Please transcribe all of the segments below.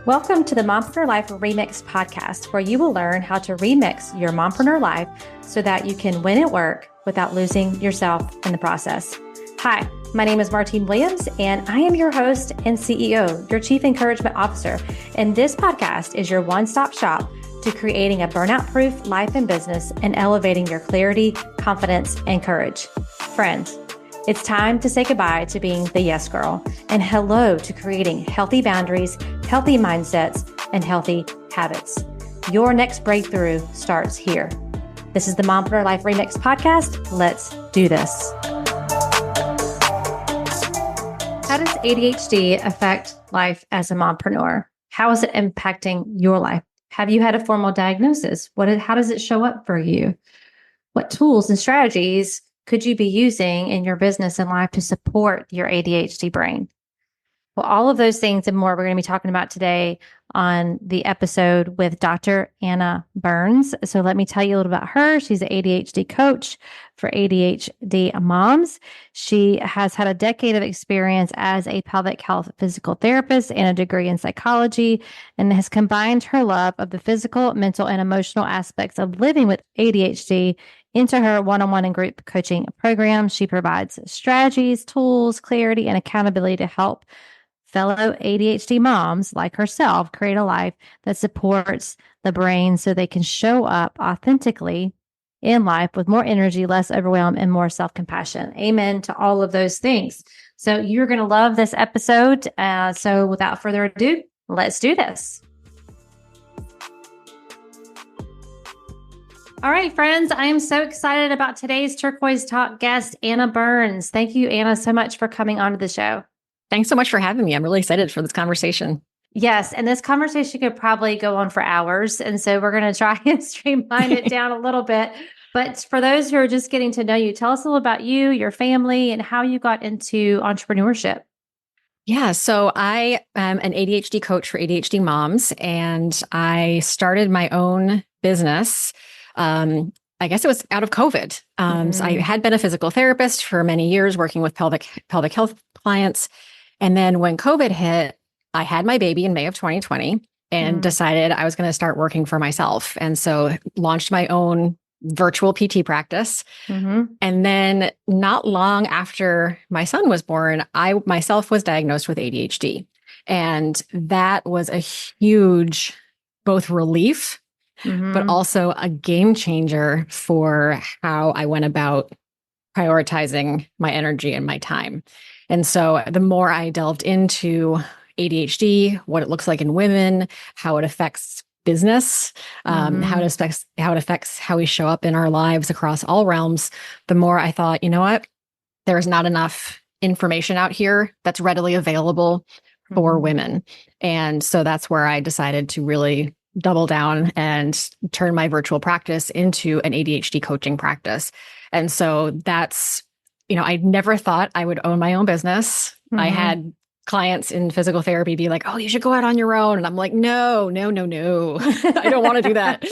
Welcome to the Mompreneur Life Remix podcast, where you will learn how to remix your mompreneur life so that you can win at work without losing yourself in the process. Hi, my name is Martine Williams, and I am your host and CEO, your Chief Encouragement Officer. And this podcast is your one-stop shop to creating a burnout-proof life and business and elevating your clarity, confidence, and courage. Friends, it's time to say goodbye to being the yes girl and hello to creating healthy boundaries, healthy mindsets, and healthy habits. Your next breakthrough starts here. This is the Mompreneur Life Remix podcast. Let's do this. How does ADHD affect life as a mompreneur? How is it impacting your life? Have you had a formal diagnosis? How does it show up for you? What tools and strategies could you be using in your business and life to support your ADHD brain? Well, all of those things and more we're going to be talking about today on the episode with Dr. Anna Burns. So let me tell you a little about her. She's an ADHD coach for ADHD moms. She has had a decade of experience as a pelvic health physical therapist and a degree in psychology, and has combined her love of the physical, mental, and emotional aspects of living with ADHD into her one-on-one and group coaching program. She provides strategies, tools, clarity, and accountability to help fellow ADHD moms like herself create a life that supports the brain so they can show up authentically in life with more energy, less overwhelm, and more self-compassion. Amen to all of those things. So you're going to love this episode. So without further ado, let's do this. All right, friends, I am so excited about today's Turquoise Talk guest, Anna Burns. Thank you, Anna, so much for coming onto the show. Thanks so much for having me. I'm really excited for this conversation. Yes, and this conversation could probably go on for hours. And so we're going to try and streamline it down a little bit. But for those who are just getting to know you, tell us a little about you, your family, and how you got into entrepreneurship. Yeah, so I am an ADHD coach for ADHD moms, and I started my own business. I guess it was out of COVID. So I had been a physical therapist for many years working with pelvic health clients. And then when COVID hit, I had my baby in May of 2020 and decided I was going to start working for myself. And so launched my own virtual PT practice. And then not long after my son was born, I myself was diagnosed with ADHD. And that was a huge both relief, but also a game changer for how I went about prioritizing my energy and my time. And so the more I delved into ADHD, what it looks like in women, how it affects business, how it affects how we show up in our lives across all realms, the more I thought, you know what, there's not enough information out here that's readily available for women. And so that's where I decided to really double down and turn my virtual practice into an ADHD coaching practice. And so that's, I never thought I would own my own business. I had clients in physical therapy be like, oh, you should go out on your own. And I'm like, no, I don't want to do that.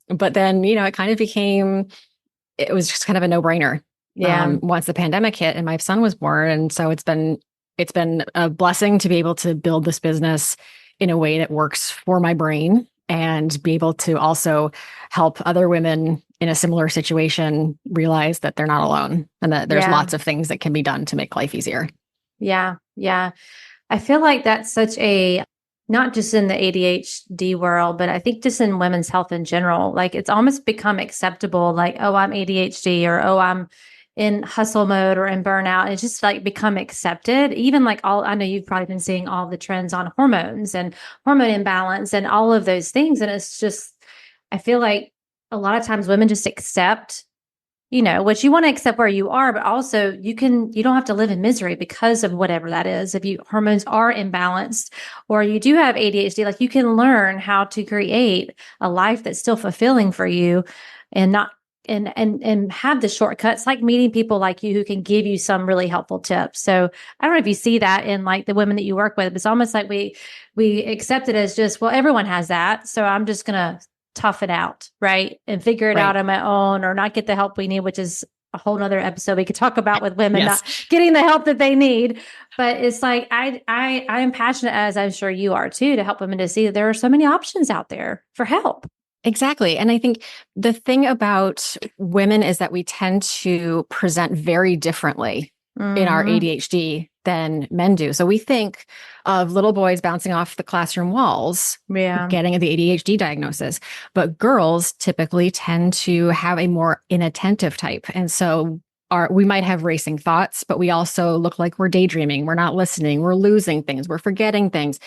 But then, it kind of it was just kind of a no-brainer. Once the pandemic hit and my son was born. And so it's been a blessing to be able to build this business in a way that works for my brain and be able to also help other women in a similar situation realize that they're not alone and that there's lots of things that can be done to make life easier. Yeah. I feel like that's such not just in the ADHD world, but I think just in women's health in general, like it's almost become acceptable, like, oh, I'm ADHD or, oh, I'm in hustle mode or in burnout. It's just like become accepted. Even like I know you've probably been seeing all the trends on hormones and hormone imbalance and all of those things. And it's just, I feel like a lot of times women just accept, what you want to accept where you are, but also you don't have to live in misery because of whatever that is. If hormones are imbalanced or you do have ADHD, like you can learn how to create a life that's still fulfilling for you and not and have the shortcuts, like meeting people like you who can give you some really helpful tips. So I don't know if you see that in like the women that you work with. It's almost like we accept it as just, well, everyone has that. So I'm just going to tough it out, right? And figure it out on my own or not get the help we need, which is a whole nother episode we could talk about with women Yes. not getting the help that they need. But it's like, I am passionate, as I'm sure you are too, to help women to see that there are so many options out there for help. Exactly. And I think the thing about women is that we tend to present very differently in our Mhm. ADHD than men do. So we think of little boys bouncing off the classroom walls, Yeah. getting the ADHD diagnosis, but girls typically tend to have a more inattentive type. And so we might have racing thoughts, but we also look like we're daydreaming. We're not listening. We're losing things. We're forgetting things.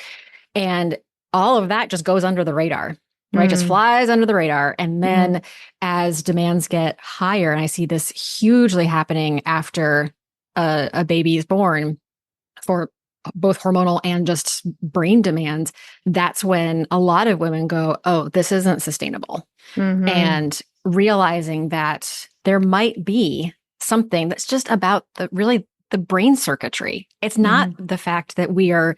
And all of that just goes under the radar, right? Just flies under the radar. And then as demands get higher, and I see this hugely happening after a baby is born for both hormonal and just brain demands, that's when a lot of women go, oh, this isn't sustainable. And realizing that there might be something that's just about the brain circuitry. It's not the fact that we are,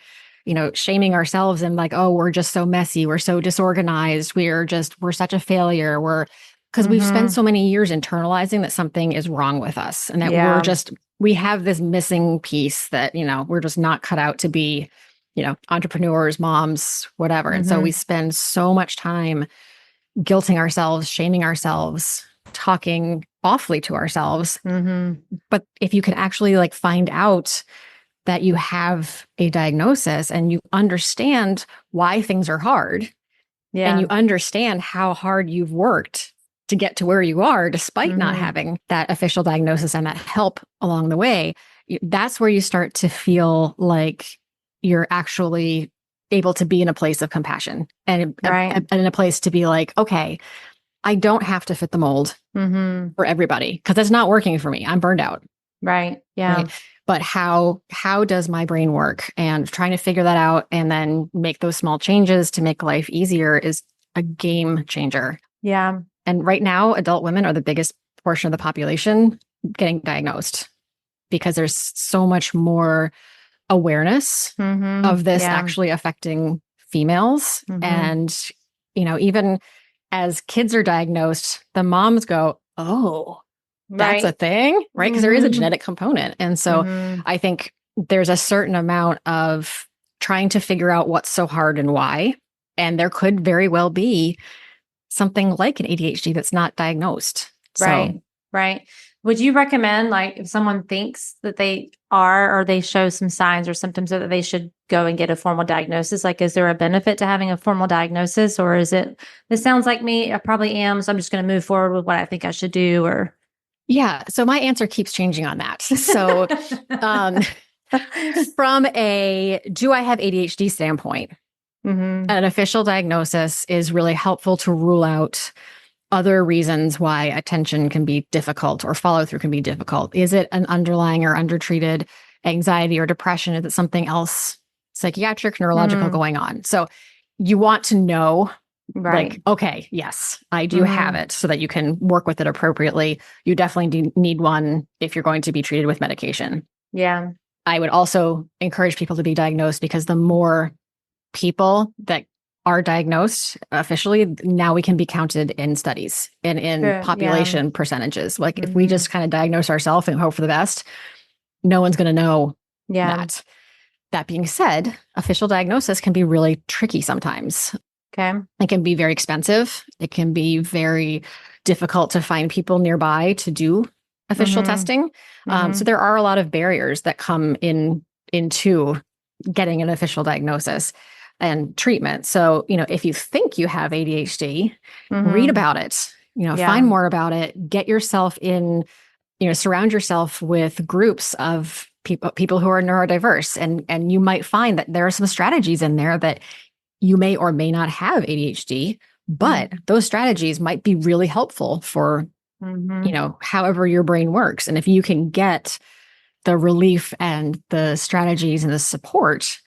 shaming ourselves and like, oh, we're just so messy. We're so disorganized. We're such a failure. Because we've spent so many years internalizing that something is wrong with us and that we have this missing piece that, we're just not cut out to be, entrepreneurs, moms, whatever. And so we spend so much time guilting ourselves, shaming ourselves, talking awfully to ourselves. But if you can actually like find out that you have a diagnosis and you understand why things are hard and you understand how hard you've worked to get to where you are, despite not having that official diagnosis and that help along the way, that's where you start to feel like you're actually able to be in a place of compassion and in a place to be like, okay, I don't have to fit the mold for everybody because it's not working for me. I'm burned out. Right. Yeah. Right? But how does my brain work? And trying to figure that out and then make those small changes to make life easier is a game changer. Yeah. And right now, adult women are the biggest portion of the population getting diagnosed because there's so much more awareness of this actually affecting females. And, even as kids are diagnosed, the moms go, oh, that's a thing, right? Because there is a genetic component. And so I think there's a certain amount of trying to figure out what's so hard and why. And there could very well be something like an ADHD that's not diagnosed. Right. Right. Would you recommend, like, if someone thinks that they are, or they show some signs or symptoms that they should go and get a formal diagnosis? Like, is there a benefit to having a formal diagnosis, or is it, this sounds like me, I probably am, so I'm just going to move forward with what I think I should do? Or yeah. So my answer keeps changing on that. So from a do I have ADHD standpoint, an official diagnosis is really helpful to rule out other reasons why attention can be difficult or follow through can be difficult. Is it an underlying or undertreated anxiety or depression? Is it something else, psychiatric, neurological going on? So you want to know, like, okay, yes, I do have it, so that you can work with it appropriately. You definitely do need one if you're going to be treated with medication. Yeah. I would also encourage people to be diagnosed because the more people that are diagnosed officially, now we can be counted in studies and in population percentages. Like if we just kind of diagnose ourselves and hope for the best, no one's going to know that. That being said, official diagnosis can be really tricky sometimes. Okay. It can be very expensive. It can be very difficult to find people nearby to do official testing. So there are a lot of barriers that come into getting an official diagnosis and treatment. So, if you think you have ADHD, read about it, find more about it, get yourself in, surround yourself with groups of people who are neurodiverse. And you might find that there are some strategies in there that you may or may not have ADHD, but those strategies might be really helpful for, however your brain works. And if you can get the relief and the strategies and the support,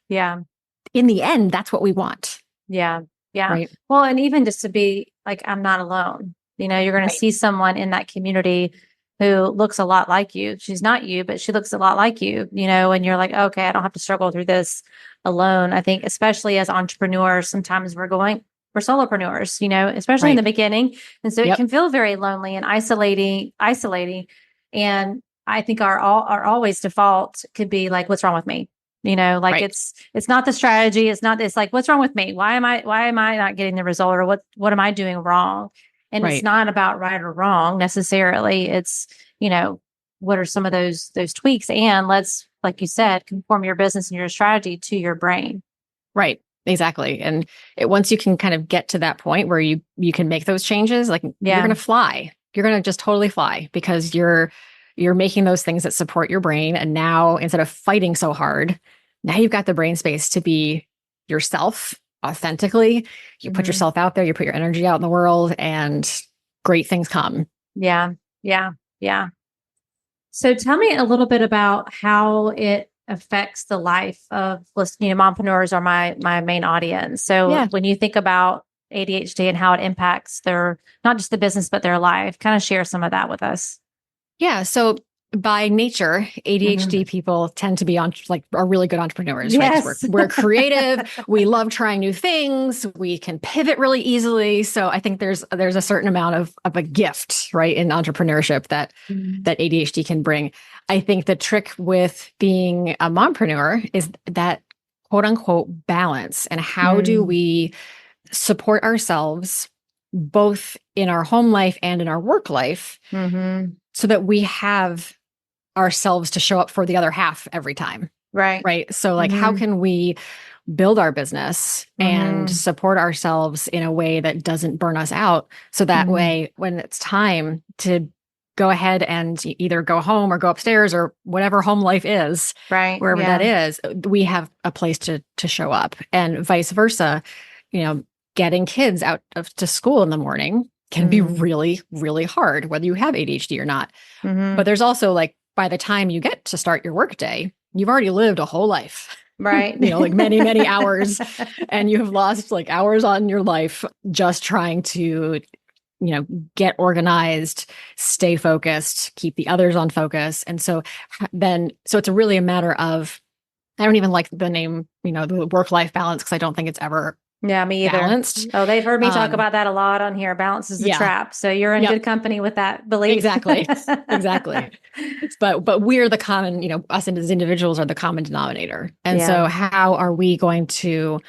in the end, that's what we want. Yeah. Right? Well, and even just to be like, I'm not alone. You're going to see someone in that community who looks a lot like you. She's not you, but she looks a lot like you, and you're like, okay, I don't have to struggle through this alone. I think especially as entrepreneurs, sometimes we're solopreneurs, especially in the beginning. And so it can feel very lonely and isolating. And I think our always default could be like, what's wrong with me? Like Right. it's not the strategy. It's like, what's wrong with me? Why am I not getting the result, or what am I doing wrong? And it's Right. not about right or wrong necessarily. It's, what are some of those tweaks? And let's, like you said, conform your business and your strategy to your brain. Right. Exactly. And once you can kind of get to that point where you can make those changes, like you're going Yeah. to fly. You're going to just totally fly because you're making those things that support your brain. And now instead of fighting so hard, now you've got the brain space to be yourself authentically. You put Mhm. yourself out there, you put your energy out in the world, and great things come. Yeah. Yeah. Yeah. So tell me a little bit about how it affects the life of mompreneurs are my main audience. So Yeah. when you think about ADHD and how it impacts their, not just the business, but their life, kind of share some of that with us. Yeah. So by nature, Mhm. ADHD people tend to be are really good entrepreneurs, right? Because Yes. we're creative, we love trying new things, we can pivot really easily. So I think there's a certain amount of a gift, right, in entrepreneurship that Mhm. that ADHD can bring. I think the trick with being a mompreneur is that quote unquote balance, and how do Mm. we support ourselves both in our home life and in our work life Mhm. so that we have ourselves to show up for the other half every time. Right. Right. So, like, how Mhm. can we build our business and Mhm. support ourselves in a way that doesn't burn us out? So that Mhm. way, when it's time to go ahead and either go home or go upstairs or whatever home life is, Right. wherever that Yeah. is, we have a place to show up, and vice versa. You know, getting kids out to school in the morning can be Mhm. really, really hard, whether you have ADHD or not. But Mhm. there's also, like, by the time you get to start your workday, you've already lived a whole life, Right. like many, many hours, and you have lost like hours on your life just trying to, get organized, stay focused, keep the others on focus. And so so it's really a matter of, I don't even like the name, the work-life balance, because I don't think it's ever Yeah, me either. balanced. Oh, they've heard me talk Um, about that a lot on here. Balance is a yeah. trap. So you're in Yep. good company with that belief. Exactly. Exactly. But we're the common, us as individuals are the common denominator. And so Yeah. how are we going to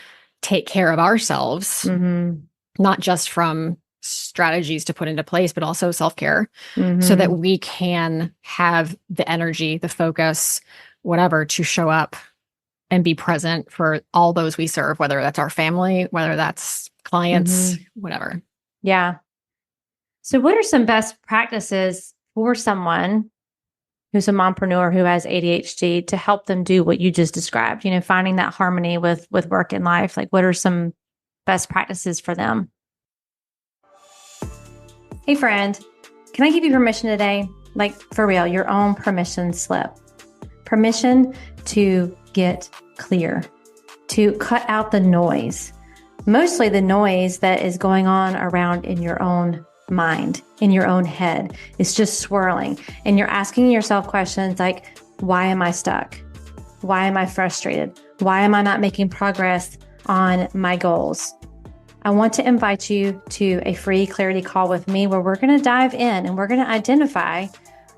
take care of ourselves, Mhm. not just from strategies to put into place, but also self-care, so that Mhm. we can have the energy, the focus, whatever, to show up and be present for all those we serve, whether that's our family, whether that's clients, Mhm. whatever. Yeah. So what are some best practices for someone who's a mompreneur who has ADHD to help them do what you just described, finding that harmony with work and life? Like, what are some best practices for them? Hey friend, can I give you permission today? Like, for real, your own permission slip. Permission to get clear, to cut out the noise, mostly the noise that is going on around in your own mind, in your own head. It's just swirling. And you're asking yourself questions like, why am I stuck? Why am I frustrated? Why am I not making progress on my goals? I want to invite you to a free clarity call with me where we're going to dive in and we're going to identify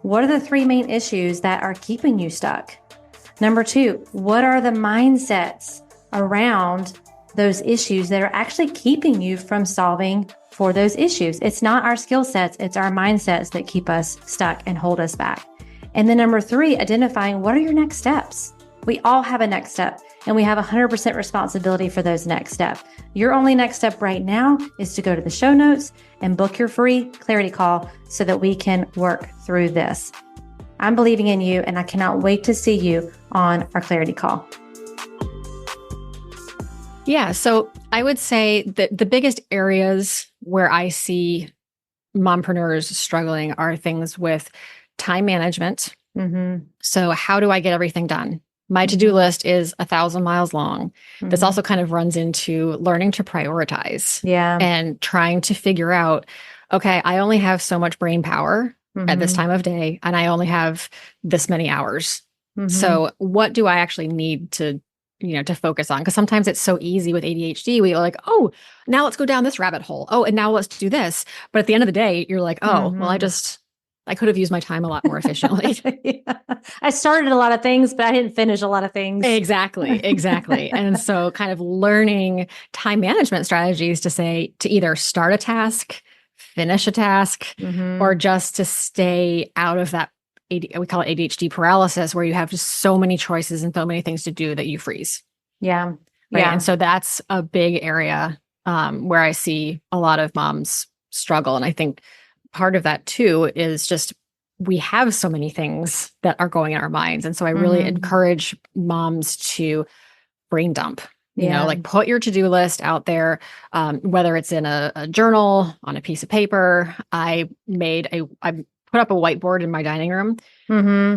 what are the three main issues that are keeping you stuck. Number two, what are the mindsets around those issues that are actually keeping you from solving for those issues? It's not our skill sets, it's our mindsets that keep us stuck and hold us back. And then number three, identifying what are your next steps? We all have a next step, and we have 100% responsibility for those next steps. Your only next step right now is to go to the show notes and book your free clarity call so that we can work through this. I'm believing in you, and I cannot wait to see you on our clarity call. Yeah. So I would say that the biggest areas where I see mompreneurs struggling are things with time management. Mm-hmm. So, how do I get everything done? My to do Mm-hmm. list is 1,000 miles long. This Mm-hmm. also kind of runs into learning to prioritize Yeah. and trying to figure out, okay, I only have so much brain power at this Mm-hmm. time of day, and I only have this many hours. Mm-hmm. So, what do I actually need to focus on? Because sometimes it's so easy with ADHD. We are like, oh, now let's go down this rabbit hole. Oh, and now let's do this. But at the end of the day, you're like, oh, well, I Mm-hmm. just I could have used my time a lot more efficiently. Yeah. I started a lot of things, but I didn't finish a lot of things. Exactly. And so kind of learning time management strategies to either start a task, finish a task, or just to stay out of that, we call it ADHD paralysis, where you have just so many choices and so many things to do that you freeze. Yeah. Right. Yeah. And so that's a big area where I see a lot of moms struggle. And I think part of that too is just we have so many things that are going in our minds. And so I really encourage moms to brain dump, like put your to-do list out there, whether it's in a journal, on a piece of paper. I put up a whiteboard in my dining room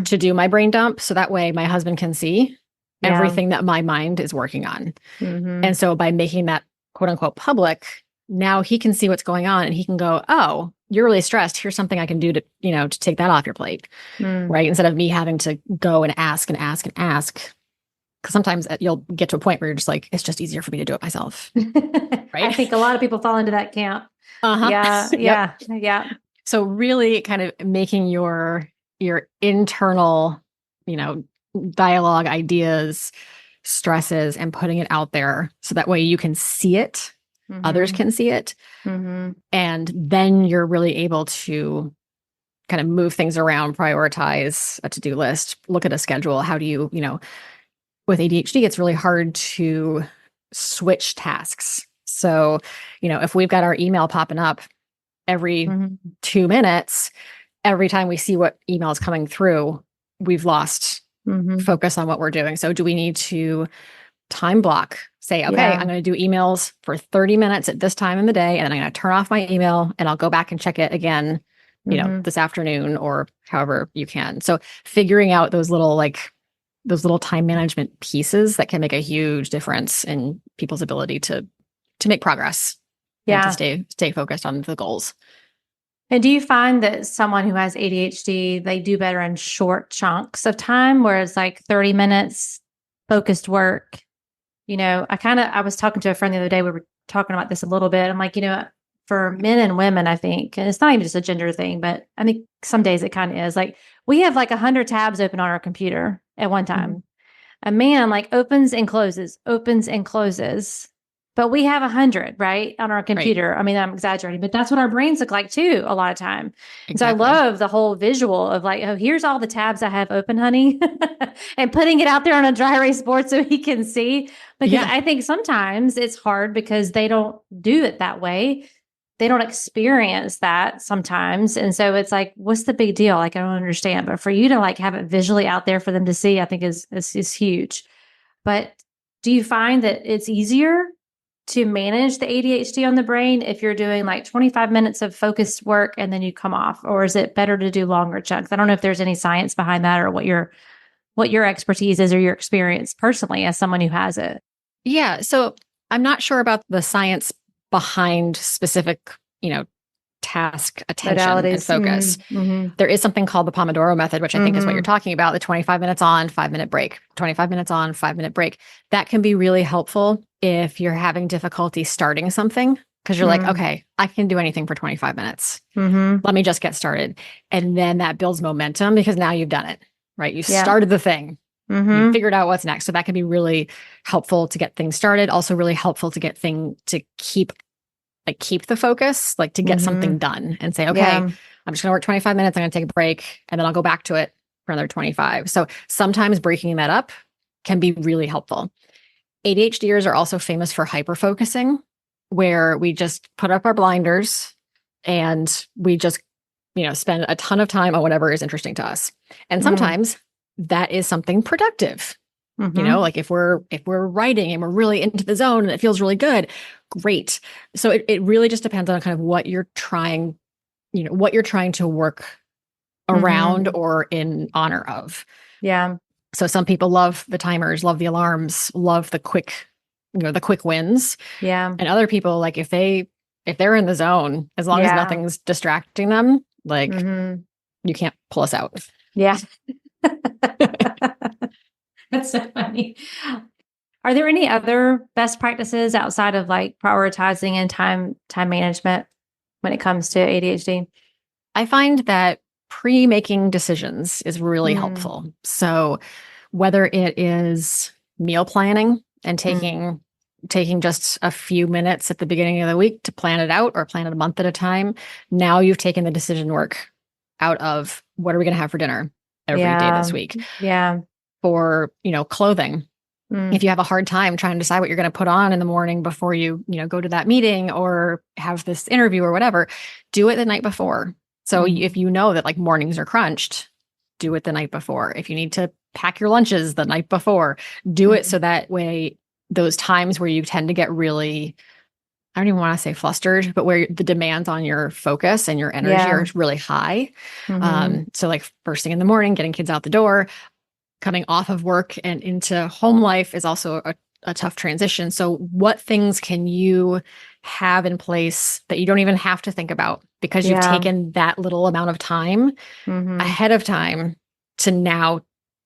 to do my brain dump. So that way my husband can see everything that my mind is working on. And so by making that quote unquote public, now he can see what's going on and he can go, oh, you're really stressed. Here's something I can do to take that off your plate. Right. Instead of me having to go and ask and ask and ask. Because sometimes you'll get to a point where you're just like, it's just easier for me to do it myself. Right. I think a lot of people fall into that camp. Yeah. Yeah. Yeah. So really kind of making your internal, dialogue, ideas, stresses, and putting it out there so that way you can see it, others can see it. And then you're really able to kind of move things around, prioritize a to-do list, look at a schedule. How do you, with ADHD, it's really hard to switch tasks. So, if we've got our email popping up every 2 minutes, every time we see what email is coming through, we've lost focus on what we're doing. So do we need to time block, say, okay, I'm going to do emails for 30 minutes at this time in the day, and then I'm going to turn off my email and I'll go back and check it again, this afternoon or however you can. So figuring out those little time management pieces that can make a huge difference in people's ability to make progress and to stay focused on the goals. And do you find that someone who has ADHD, they do better in short chunks of time, where it's like 30 minutes focused work? I was talking to a friend the other day. We were talking about this a little bit. I'm like, for men and women, I think, and it's not even just a gender thing, but I think some days it kind of is, like, we have like 100 tabs open on our computer at one time. A man opens and closes, but we have 100, right, on our computer. Right. I mean, I'm exaggerating, but that's what our brains look like too, a lot of time. Exactly. So I love the whole visual of like, oh, here's all the tabs I have open, honey, and putting it out there on a dry erase board so he can see. Because I think sometimes it's hard because they don't do it that way. They don't experience that sometimes. And so it's like, what's the big deal? Like, I don't understand. But for you to have it visually out there for them to see, I think is huge. But do you find that it's easier to manage the ADHD on the brain if you're doing 25 minutes of focused work and then you come off? Or is it better to do longer chunks? I don't know if there's any science behind that or what your expertise is or your experience personally as someone who has it. Yeah. So I'm not sure about the science behind specific, task attention and focus. There is something called the Pomodoro method, which I think is what you're talking about, the 25 minutes on, 5-minute break, 25 minutes on, 5-minute break. That can be really helpful if you're having difficulty starting something, because you're like, okay, I can do anything for 25 minutes. Let me just get started. And then that builds momentum because now you've done it, right? You started the thing. You figured out what's next. So that can be really helpful to get things started. Also really helpful to get to keep the focus, to get something done and say, okay, I'm just going to work 25 minutes. I'm going to take a break and then I'll go back to it for another 25. So sometimes breaking that up can be really helpful. ADHDers are also famous for hyperfocusing, where we just put up our blinders and we just, spend a ton of time on whatever is interesting to us. And sometimes that is something productive. If we're writing and we're really into the zone and it feels really good, great. So it really just depends on kind of what you're trying to work around or in honor of. Yeah. So some people love the timers, love the alarms, love the quick wins. Yeah. And other people, if they're in the zone, as long as nothing's distracting them, you can't pull us out. Yeah. That's so funny. Are there any other best practices outside of prioritizing and time management when it comes to ADHD? I find that pre-making decisions is really Mm, helpful. So whether it is meal planning and mm, taking just a few minutes at the beginning of the week to plan it out or plan it a month at a time, now you've taken the decision work out of what are we going to have for dinner every day yeah. this week. Yeah. For, clothing, Mm, if you have a hard time trying to decide what you're going to put on in the morning before go to that meeting or have this interview or whatever, do it the night before. So if mm, you know that like mornings are crunched, do it the night before. If you need to pack your lunches the night before, do it mm, so that way those times where you tend to get really, I don't even want to say flustered, but where the demands on your focus and your energy yeah. are really high. Mm-hmm. So like first thing in the morning, getting kids out the door, coming off of work and into home life is also a tough transition. So, what things can you have in place that you don't even have to think about because you've Yeah. taken that little amount of time Mm-hmm. ahead of time to now,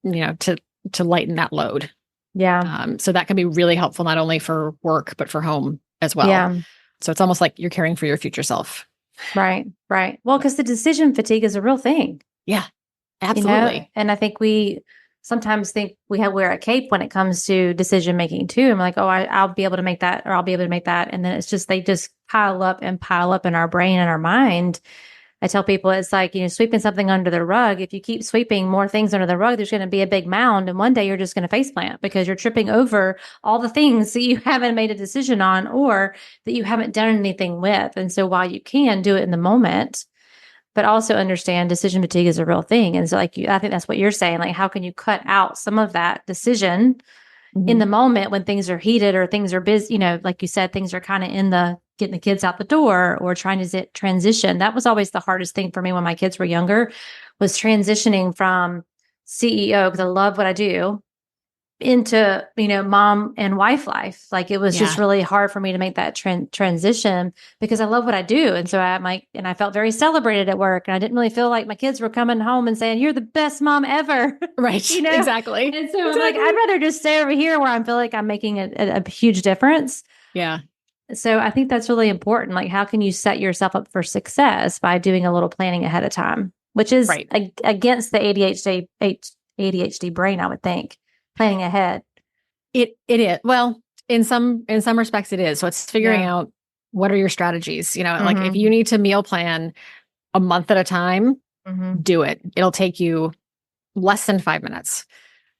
to lighten that load. Yeah. So that can be really helpful not only for work but for home as well. Yeah. So it's almost like you're caring for your future self. Right. Right. Well, because the decision fatigue is a real thing, Yeah, absolutely. and I think we sometimes think wear a cape when it comes to decision making too. I'm like, oh, I'll be able to make that, or I'll be able to make that. And then it's just, they just pile up in our brain and our mind. I tell people it's like, sweeping something under the rug. If you keep sweeping more things under the rug, there's going to be a big mound. And one day you're just going to face plant because you're tripping over all the things that you haven't made a decision on or that you haven't done anything with. And so while you can do it in the moment, but also understand decision fatigue is a real thing. And so I think that's what you're saying. Like, how can you cut out some of that decision in Mhm. the moment when things are heated or things are busy, like you said, things are kind of in the getting the kids out the door or trying to transition. That was always the hardest thing for me when my kids were younger, was transitioning from CEO, because I love what I do, into, mom and wife life. Like, it was just Yeah. really hard for me to make that transition because I love what I do. And so and I felt very celebrated at work, and I didn't really feel like my kids were coming home and saying, "You're the best mom ever." Right. you know? Exactly. And so I'm like, Exactly. I'd rather just stay over here where I feel like I'm making a huge difference. Yeah. So I think that's really important. Like, how can you set yourself up for success by doing a little planning ahead of time, which is Right. against the ADHD brain, I would think, planning ahead. It is. Well, in some respects it is. So it's figuring Yeah. out what are your strategies. Like if you Mm-hmm. need to meal plan a month at a time, Mm-hmm. do it. It'll take you less than 5 minutes.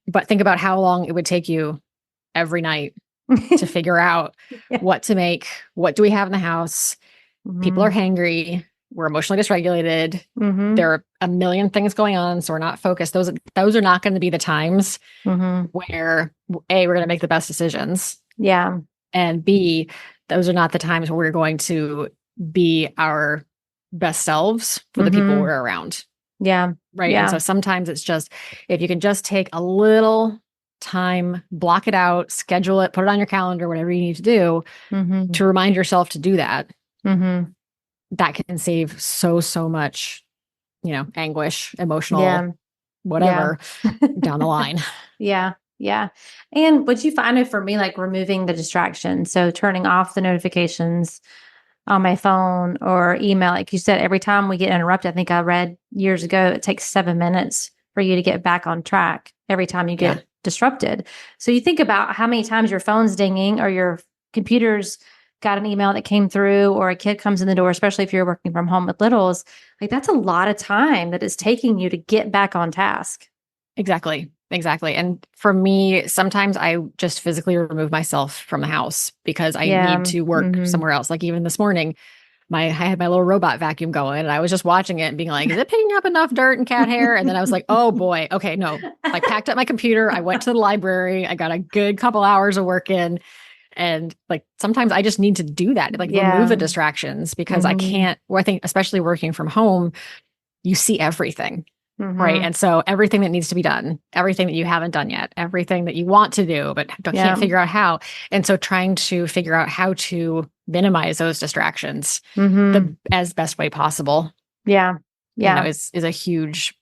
But think about how long it would take you every night to figure out Yeah. what to make, what do we have in the house? People are Mm-hmm. hangry, we're emotionally dysregulated. Mm-hmm. There are a million things going on, so we're not focused. Those are not going to be the times Mm-hmm. where A, we're going to make the best decisions, Yeah. and B, those are not the times where we're going to be our best selves for the people Mm-hmm. we're around. Yeah. Right. And so Yeah. sometimes it's just if you can just take a little time, block it out, schedule it, put it on your calendar, whatever you need to do Mm-hmm. to remind yourself to do that, Mm-hmm. that can save so much, anguish, emotional, Yeah. Yeah. whatever down the line. Yeah. Yeah. And would you find it, for me, like removing the distraction? So turning off the notifications on my phone or email. Like you said, every time we get interrupted, I think I read years ago, it takes 7 minutes for you to get back on track every time you Yeah. get disrupted. So you think about how many times your phone's dinging or your computer's got an email that came through or a kid comes in the door, especially if you're working from home with littles. Like, that's a lot of time that is taking you to get back on task. Exactly. Exactly. And for me, sometimes I just physically remove myself from the house because I need Yeah. to work Mm-hmm. somewhere else. Like even this morning, I had my little robot vacuum going and I was just watching it and being like, is it picking up enough dirt and cat hair? And then I was like, oh boy, okay, no. I packed up my computer. I went to the library. I got a good couple hours of work in. And like sometimes I just need to do that, like remove the Yeah. distractions because I Mm-hmm. can't, well, I think especially working from home, you see everything. Right. Mm-hmm. And so everything that needs to be done, everything that you haven't done yet, everything that you want to do, but Yeah. can't figure out how. And so trying to figure out how to minimize those distractions Mm-hmm. the as best way possible, Yeah. Yeah. is a huge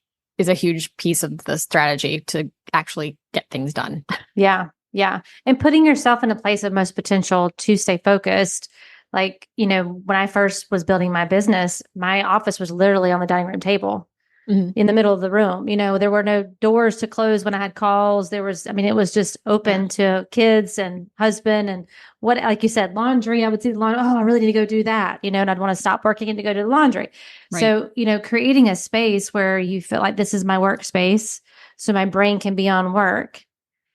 piece of the strategy to actually get things done. Yeah. Yeah. And putting yourself in a place of most potential to stay focused. Like, when I first was building my business, my office was literally on the dining room table. Mhm. in the middle of the room. There were no doors to close when I had calls. It was just open Yeah. to kids and husband and what, like you said, laundry. I would see the laundry. Oh, I really need to go do that, and I'd want to stop working and to go do the laundry. Right. So, creating a space where you feel like this is my workspace. So my brain can be on work.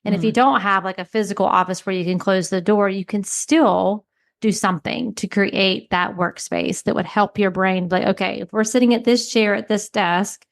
And if you Mhm. don't have like a physical office where you can close the door, you can still do something to create that workspace that would help your brain. Like, okay, if we're sitting at this chair at this desk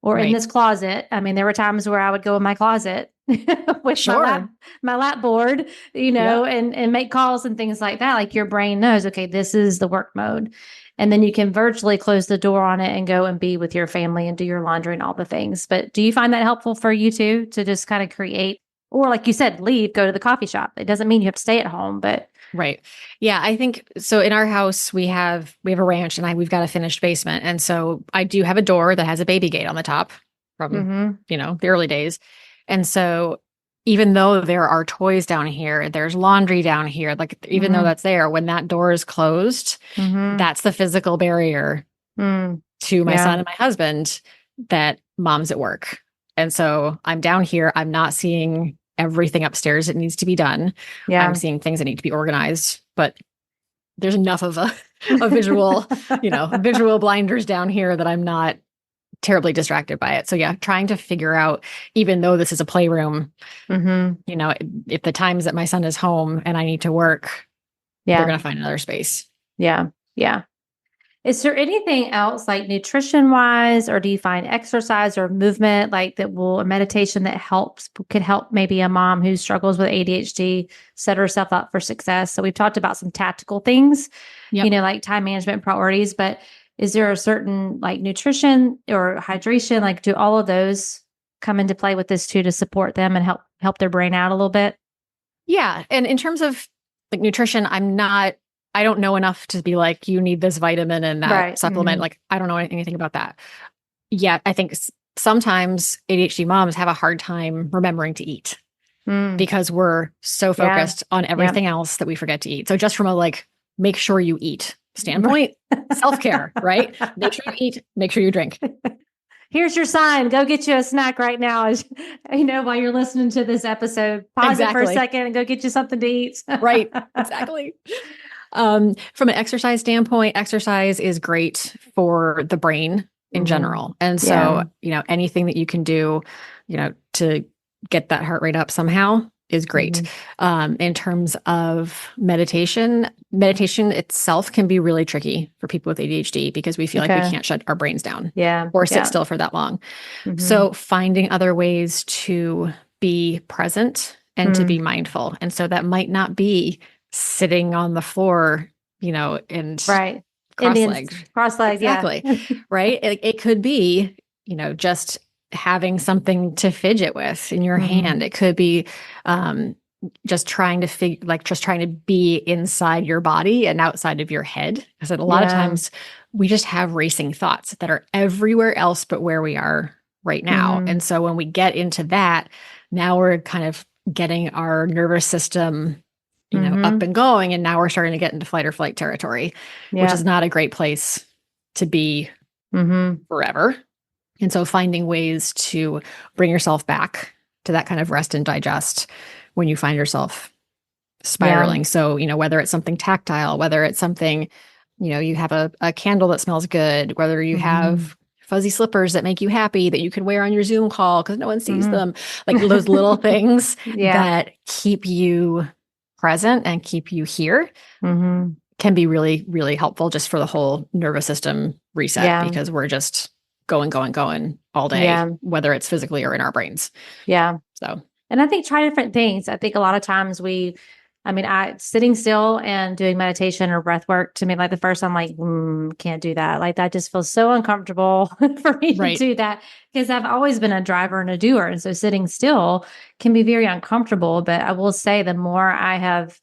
or in Right. this closet, I mean, there were times where I would go in my closet with Sure. my lap board, Yeah. and make calls and things like that. Like your brain knows, okay, this is the work mode. And then you can virtually close the door on it and go and be with your family and do your laundry and all the things. But do you find that helpful for you too, to just kind of create, or like you said, leave, go to the coffee shop? It doesn't mean you have to stay at home, but Right. Yeah, I think so. In our house, we have a ranch, and we've got a finished basement, and so I do have a door that has a baby gate on the top from mm-hmm, the early days, and so even though there are toys down here, there's laundry down here. Like even though mm-hmm, that's there, when that door is closed, mm-hmm, that's the physical barrier mm, to my yeah, son and my husband that mom's at work, and so I'm down here. I'm not seeing everything upstairs that needs to be done. I'm yeah. seeing things that need to be organized, but there's enough of a visual, visual blinders down here that I'm not terribly distracted by it. So yeah, trying to figure out, even though this is a playroom, Mm-hmm. if the times that my son is home and I need to work, they're Yeah. going to find another space. Yeah. Yeah. Is there anything else like nutrition wise, or do you find exercise or movement like that will, or meditation that could help maybe a mom who struggles with ADHD set herself up for success? So we've talked about some tactical things, Yep. like time management priorities, but is there a certain like nutrition or hydration, like do all of those come into play with this too to support them and help their brain out a little bit? Yeah. And in terms of like nutrition, I don't know enough to be like, you need this vitamin and that Right. supplement. Mm-hmm. Like, I don't know anything about that. Yet I think sometimes ADHD moms have a hard time remembering to eat, Mm. because we're so Yeah. focused on Yeah. everything else that we forget to eat. So just from a like, make sure you eat standpoint, self-care, right? Make sure you eat, make sure you drink. Here's your sign. Go get you a snack right now. As while you're listening to this episode, pause it for a Exactly. second and go get you something to eat. Right. Exactly. From an exercise standpoint, exercise is great for the brain in general. And so, anything that you can do, to get that heart rate up somehow is great. In terms of meditation itself can be really tricky for people with ADHD because we feel like we can't shut our brains down Yeah. or sit still for that long. Mhm. So finding other ways to be present and to be mindful. And so that might not be sitting on the floor, and Right. cross-legged. Cross-legged. Exactly. Yeah. Right. It could be, just having something to fidget with in your hand. It could be just trying to be inside your body and outside of your head. Because a lot of times we just have racing thoughts that are everywhere else but where we are right now. And so when we get into that, now we're kind of getting our nervous system, up and going. And now we're starting to get into fight or flight territory, which is not a great place to be forever. And so finding ways to bring yourself back to that kind of rest and digest when you find yourself spiraling. So, whether it's something tactile, whether it's something, you have a candle that smells good, whether you have fuzzy slippers that make you happy that you can wear on your Zoom call because no one sees them, like those little things that keep you present and keep you here can be really, really helpful just for the whole nervous system reset because we're just going all day, whether it's physically or in our brains. Yeah. So, and I think try different things. I think a lot of times sitting still and doing meditation or breath work to me, like the first I'm like, can't do that. Like that just feels so uncomfortable for me to do that because I've always been a driver and a doer. And so sitting still can be very uncomfortable. But I will say the more I have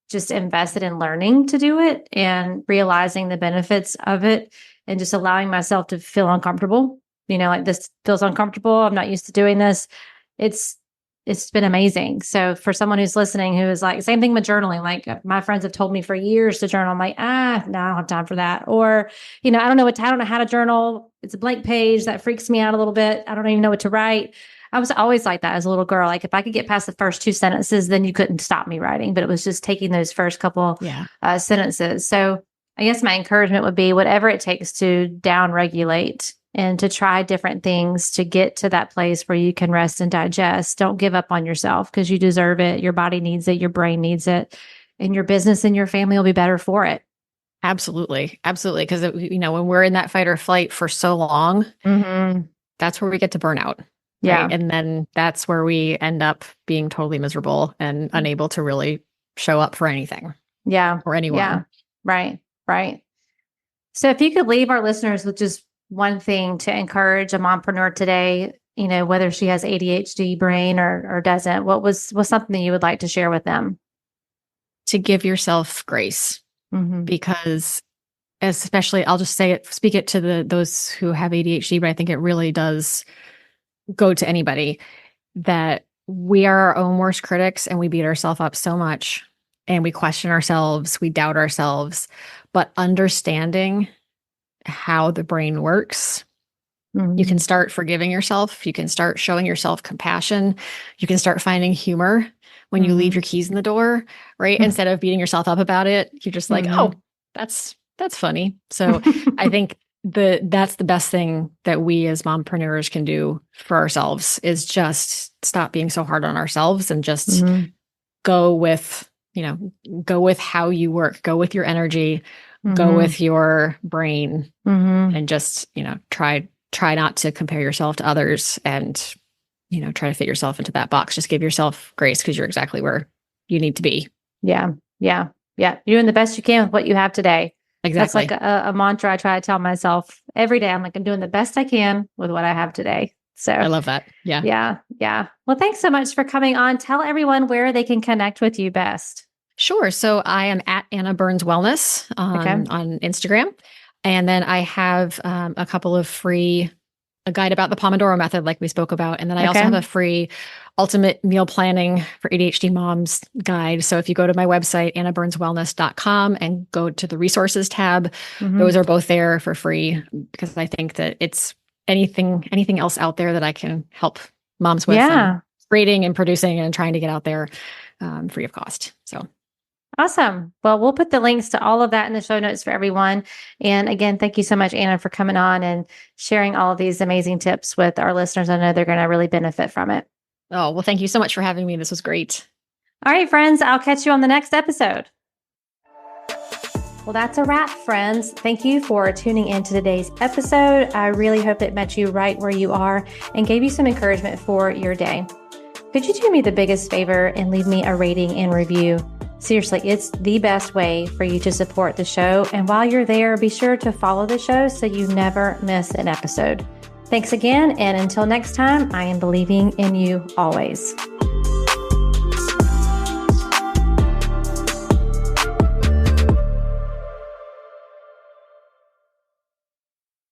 just invested in learning to do it and realizing the benefits of it and just allowing myself to feel uncomfortable, like this feels uncomfortable. I'm not used to doing this. It's it's been amazing. So for someone who's listening, who is like, same thing with journaling, like my friends have told me for years to journal. I'm like, no, I don't have time for that. Or, I don't know how to journal. It's a blank page that freaks me out a little bit. I don't even know what to write. I was always like that as a little girl. Like if I could get past the first two sentences, then you couldn't stop me writing, but it was just taking those first couple sentences. So I guess my encouragement would be whatever it takes to down regulate and to try different things to get to that place where you can rest and digest. Don't give up on yourself because you deserve it. Your body needs it. Your brain needs it. And your business and your family will be better for it. Absolutely. Absolutely. Because, when we're in that fight or flight for so long, that's where we get to burnout. Yeah. Right? And then that's where we end up being totally miserable and unable to really show up for anything. Yeah. Or anyone. Yeah. Right. Right. So if you could leave our listeners with just one thing to encourage a mompreneur today, whether she has ADHD brain or doesn't, what's something you would like to share with them? To give yourself grace, because especially, I'll just speak it to those who have ADHD, but I think it really does go to anybody, that we are our own worst critics and we beat ourselves up so much and we question ourselves, we doubt ourselves, but understanding how the brain works, you can start forgiving yourself. You can start showing yourself compassion. You can start finding humor when you leave your keys in the door, right? Instead of beating yourself up about it, you're just like, oh, that's funny. So I think that's the best thing that we as mompreneurs can do for ourselves is just stop being so hard on ourselves and just go with how you work, go with your energy, go with your brain, and just, try not to compare yourself to others and, try to fit yourself into that box. Just give yourself grace because you're exactly where you need to be. Yeah. Yeah. Yeah. You're doing the best you can with what you have today. Exactly. That's like a mantra I try to tell myself every day. I'm like, I'm doing the best I can with what I have today. So I love that. Yeah. Yeah. Yeah. Well, thanks so much for coming on. Tell everyone where they can connect with you best. Sure. So I am at Anna Burns Wellness on Instagram. And then I have a couple of a guide about the Pomodoro method, like we spoke about. And then I also have a free ultimate meal planning for ADHD moms guide. So if you go to my website, annaburnswellness.com and go to the resources tab, those are both there for free because I think that it's anything else out there that I can help moms with creating and producing and trying to get out there free of cost. So awesome. Well, we'll put the links to all of that in the show notes for everyone. And again, thank you so much, Anna, for coming on and sharing all of these amazing tips with our listeners. I know they're going to really benefit from it. Oh, well, thank you so much for having me. This was great. All right, friends, I'll catch you on the next episode. Well, that's a wrap, friends. Thank you for tuning in to today's episode. I really hope it met you right where you are and gave you some encouragement for your day. Could you do me the biggest favor and leave me a rating and review? Seriously, it's the best way for you to support the show. And while you're there, be sure to follow the show so you never miss an episode. Thanks again. And until next time, I am believing in you always.